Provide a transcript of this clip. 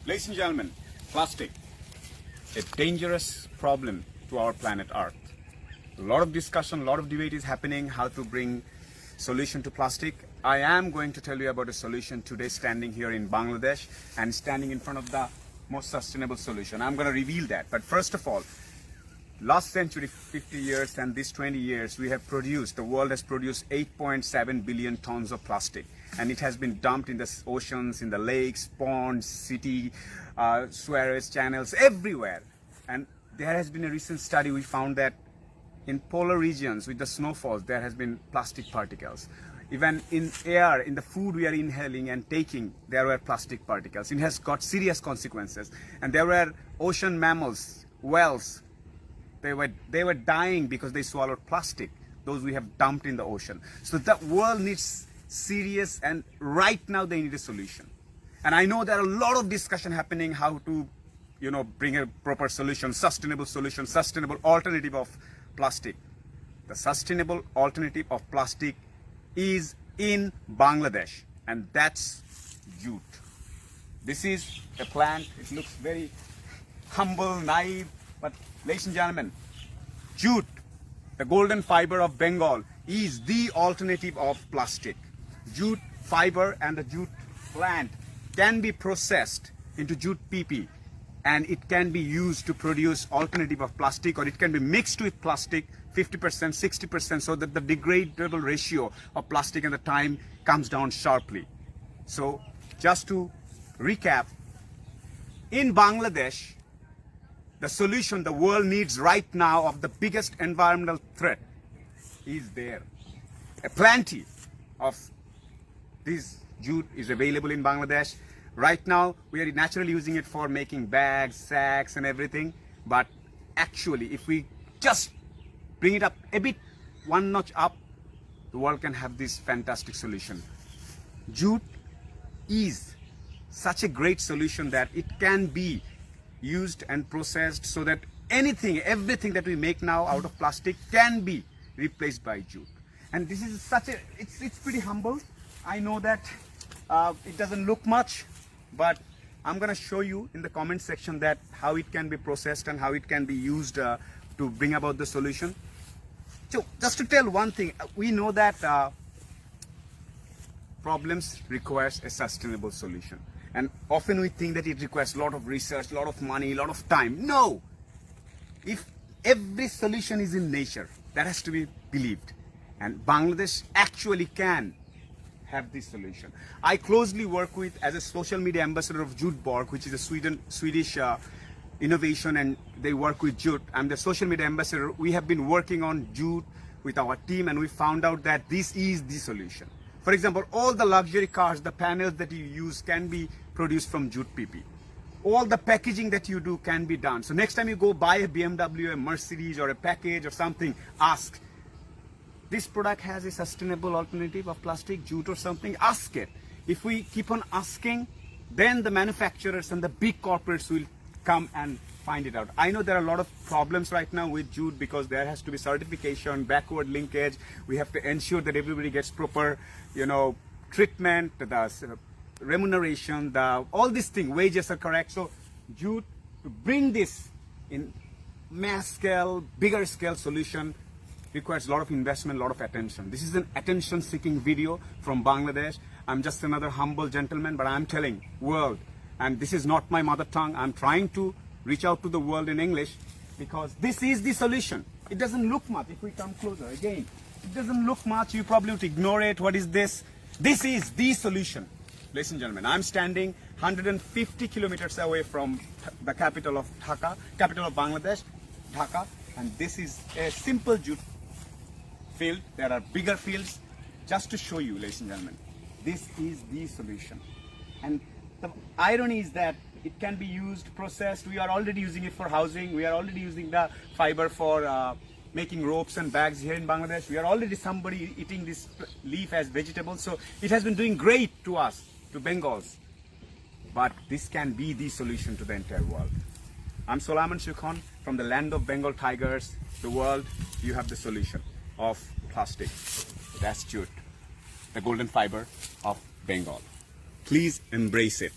Ladies and gentlemen, plastic, a dangerous problem to our planet Earth. A lot of discussion, a lot of debate is happening how to bring solution to plastic. I am going to tell you about a solution today standing here in Bangladesh and standing in front of the most sustainable solution. I'm going to reveal that. But first of all, last century, 50 years and this 20 years, the world has produced 8.7 billion tons of plastic. And it has been dumped in the oceans, in the lakes, ponds, city, sewers, channels, everywhere. And there has been a recent study, we found that in polar regions with the snowfalls, there has been plastic particles. Even in air, in the food we are inhaling and taking, there were plastic particles. It has got serious consequences. And there were ocean mammals, whales, they were dying because they swallowed plastic, those we have dumped in the ocean. So the world needs serious, and right now they need a solution. And I know there are a lot of discussion happening how to, bring a proper solution, sustainable alternative of plastic. The sustainable alternative of plastic is in Bangladesh, and that's JUTE. This is a plant, it looks very humble, naive, but ladies and gentlemen, JUTE, the golden fiber of Bengal, is the alternative of plastic. JUTE fiber and the JUTE plant can be processed into JUTE PP, and it can be used to produce alternative of plastic, or it can be mixed with plastic 50%, 60%, so that the degradable ratio of plastic and the time comes down sharply. So just to recap, in Bangladesh, the solution the world needs right now of the biggest environmental threat is there. Plenty of this JUTE is available in Bangladesh. Right now, we are naturally using it for making bags, sacks and everything. But actually, if we just bring it up a bit, one notch up, the world can have this fantastic solution. JUTE is such a great solution that it can be used and processed so that everything that we make now out of plastic can be replaced by JUTE. And this is it's pretty humble. I know that it doesn't look much, but I'm gonna show you in the comment section that how it can be processed and how it can be used to bring about the solution. So just to tell one thing, we know that problems requires a sustainable solution. And often we think that it requires a lot of research, a lot of money, a lot of time. No! If every solution is in nature, that has to be believed. And Bangladesh actually can have this solution. I closely work with, as a social media ambassador of JUTE, which is a Swedish innovation, and they work with JUTE. I'm the social media ambassador. We have been working on JUTE with our team, and we found out that this is the solution. For example, all the luxury cars, the panels that you use can be produced from JUTE PP. All the packaging that you do can be done. So next time you go buy a BMW, a Mercedes, or a package or something, ask, this product has a sustainable alternative of plastic, JUTE or something? Ask it. If we keep on asking, then the manufacturers and the big corporates will come and find it out. I know there are a lot of problems right now with JUTE because there has to be certification, backward linkage. We have to ensure that everybody gets proper, treatment, the remuneration, all these things, wages are correct. So JUTE, to bring this in mass scale, bigger scale solution, requires a lot of investment, a lot of attention. This is an attention-seeking video from Bangladesh. I'm just another humble gentleman, but I'm telling world, and this is not my mother tongue. I'm trying to reach out to the world in English because this is the solution. It doesn't look much. If we come closer again, it doesn't look much. You probably would ignore it. What is this? This is the solution. Ladies and gentlemen, I'm standing 150 kilometers away from the capital of Bangladesh, Dhaka, and this is a simple JUTE field. There are bigger fields. Just to show you, ladies and gentlemen, this is the solution. And the irony is that it can be used, processed. We are already using it for housing. We are already using the fiber for making ropes and bags here in Bangladesh. We are already somebody eating this leaf as vegetables. So it has been doing great to us, to Bengals. But this can be the solution to the entire world. I'm Solaiman Shukhon from the land of Bengal tigers. The world, you have the solution of plastic. That's JUTE, the golden fiber of Bengal. Please embrace it.